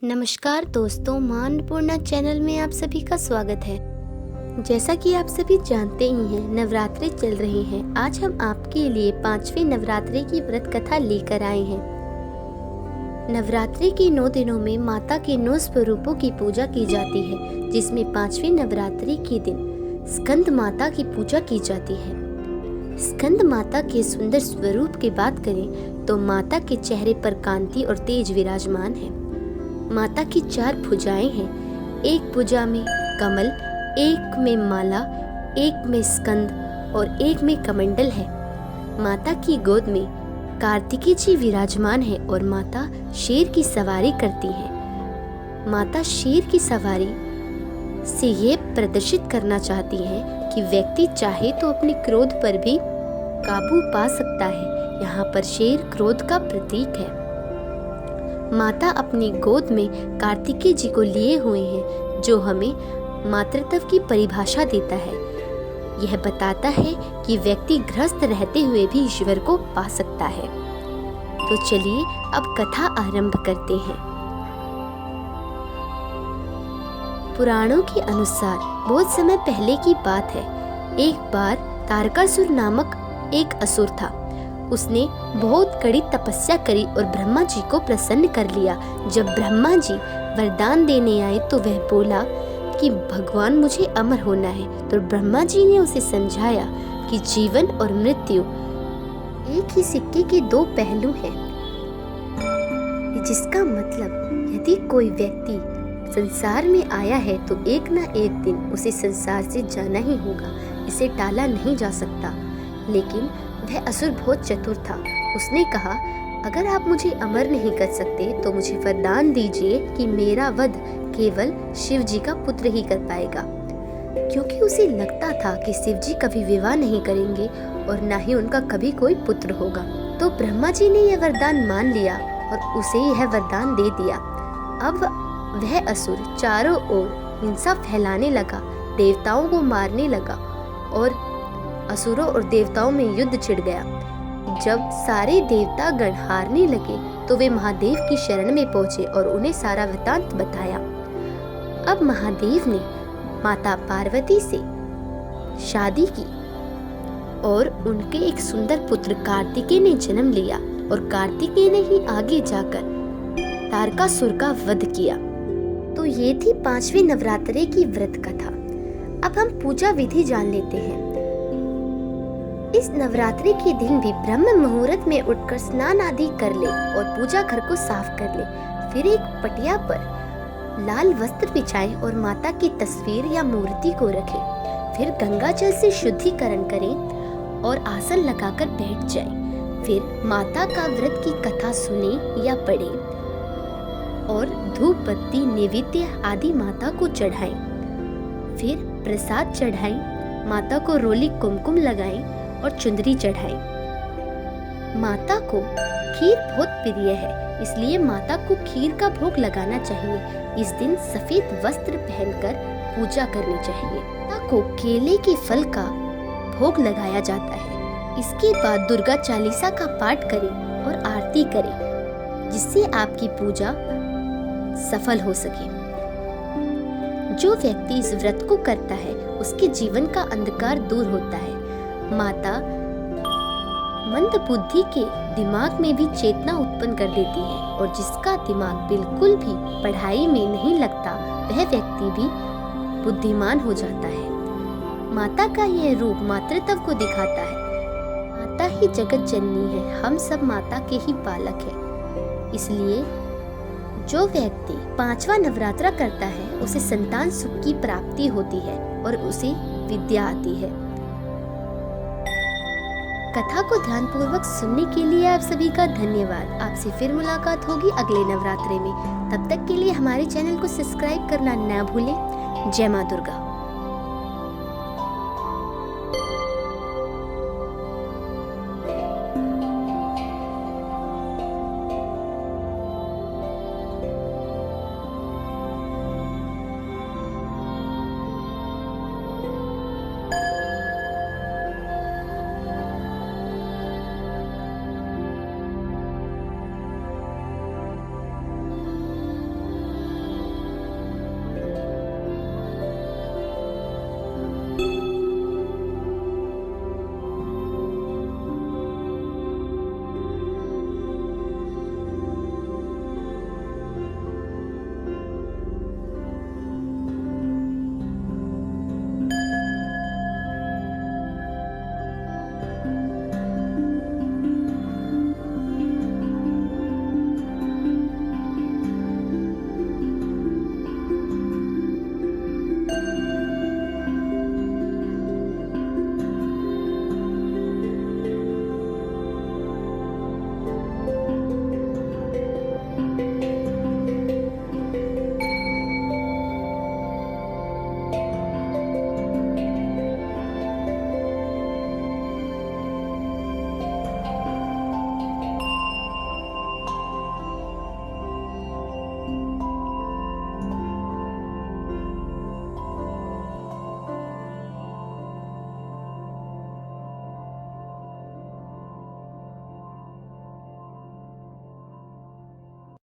नमस्कार दोस्तों, माँ अन्नपूर्णा चैनल में आप सभी का स्वागत है। जैसा कि आप सभी जानते ही हैं, नवरात्रि चल रहे हैं। आज हम आपके लिए 5वें नवरात्रि की व्रत कथा लेकर आए हैं। नवरात्रि के 9 दिनों में माता के 9 स्वरूपों की पूजा की जाती है, जिसमें 5वें नवरात्रि के दिन स्कंद माता की पूजा की जाती है। स्कंद माता के सुंदर स्वरूप की बात करें तो माता के चेहरे पर कांति और तेज विराजमान है। माता की 4 भुजाएं हैं। एक भुजा में कमल, एक में माला, एक में स्कंद और एक में कमंडल है। माता की गोद में कार्तिकेय जी विराजमान है और माता शेर की सवारी करती है। माता शेर की सवारी से ये प्रदर्शित करना चाहती है कि व्यक्ति चाहे तो अपने क्रोध पर भी काबू पा सकता है। यहाँ पर शेर क्रोध का प्रतीक है। माता अपनी गोद में कार्तिकेय जी को लिए हुए हैं, जो हमें मातृत्व की परिभाषा देता है। यह बताता है कि व्यक्ति गृहस्थ रहते हुए भी ईश्वर को पा सकता है। तो चलिए अब कथा आरंभ करते हैं। पुराणों के अनुसार बहुत समय पहले की बात है। एक बार तारकासुर नामक एक असुर था। उसने बहुत कड़ी तपस्या करी और ब्रह्मा जी को प्रसन्न कर लिया। जब ब्रह्मा जी वरदान देने आए तो वह बोला कि भगवान मुझे अमर होना है। तो ब्रह्मा जी ने उसे समझाया कि जीवन और मृत्यु एक ही सिक्के के 2 पहलू हैं, जिसका मतलब यदि कोई व्यक्ति संसार में आया है तो एक ना एक दिन उसे संसार से जाना ही होगा। इसे टाला नहीं जा सकता। लेकिन वह असुर बहुत चतुर था। उसने कहा, अगर आप मुझे अमर नहीं कर सकते तो मुझे वरदान दीजिए कि मेरा वध केवल शिव जी का पुत्र ही कर पाएगा, क्योंकि उसे लगता था कि शिव जी कभी विवाह नहीं करेंगे और न ही उनका कभी कोई पुत्र होगा। तो ब्रह्मा जी ने यह वरदान मान लिया और उसे यह वरदान दे दिया। अब वह असुर चारों ओर हिंसा फैलाने लगा, देवताओं को मारने लगा और असुरों और देवताओं में युद्ध छिड़ गया। जब सारे देवता गण हारने लगे तो वे महादेव की शरण में पहुंचे और उन्हें सारा वृतांत बताया। अब महादेव ने माता पार्वती से शादी की और उनके एक सुंदर पुत्र कार्तिकेय ने जन्म लिया और कार्तिकेय ने ही आगे जाकर तारकासुर का वध किया। तो ये थी 5वें नवरात्रि की व्रत कथा। अब हम पूजा विधि जान लेते हैं। इस नवरात्रि के दिन भी ब्रह्म मुहूर्त में उठकर स्नान आदि कर ले और पूजा घर को साफ कर ले। फिर एक पटिया पर लाल वस्त्र बिछाएं और माता की तस्वीर या मूर्ति को रखें। फिर गंगा जल से शुद्धिकरण करें और आसन लगाकर बैठ जाएं। फिर माता का व्रत की कथा सुने या पढ़े और धूप बत्ती नैवेद्य आदि माता को चढ़ाएं। फिर प्रसाद चढ़ाएं, माता को रोली कुमकुम लगाएं और चुंदरी चढ़ाएं। माता को खीर बहुत प्रिय है, इसलिए माता को खीर का भोग लगाना चाहिए। इस दिन सफेद वस्त्र पहनकर पूजा करनी चाहिए। माता को केले के फल का भोग लगाया जाता है। इसके बाद दुर्गा चालीसा का पाठ करें और आरती करें, जिससे आपकी पूजा सफल हो सके। जो व्यक्ति इस व्रत को करता है उसके जीवन का अंधकार दूर होता है। माता मंद बुद्धि के दिमाग में भी चेतना उत्पन्न कर देती है और जिसका दिमाग बिल्कुल भी पढ़ाई में नहीं लगता वह व्यक्ति भी बुद्धिमान हो जाता है। माता का यह रूप मातृत्व को दिखाता है। माता ही जगत जननी है। हम सब माता के ही बालक हैं। इसलिए जो व्यक्ति 5वां नवरात्रा करता है उसे संतान सुख की प्राप्ति होती है और उसे विद्या आती है। कथा को ध्यानपूर्वक सुनने के लिए आप सभी का धन्यवाद। आपसे फिर मुलाकात होगी अगले नवरात्रे में। तब तक के लिए हमारे चैनल को सब्सक्राइब करना न भूलें। जय मां दुर्गा।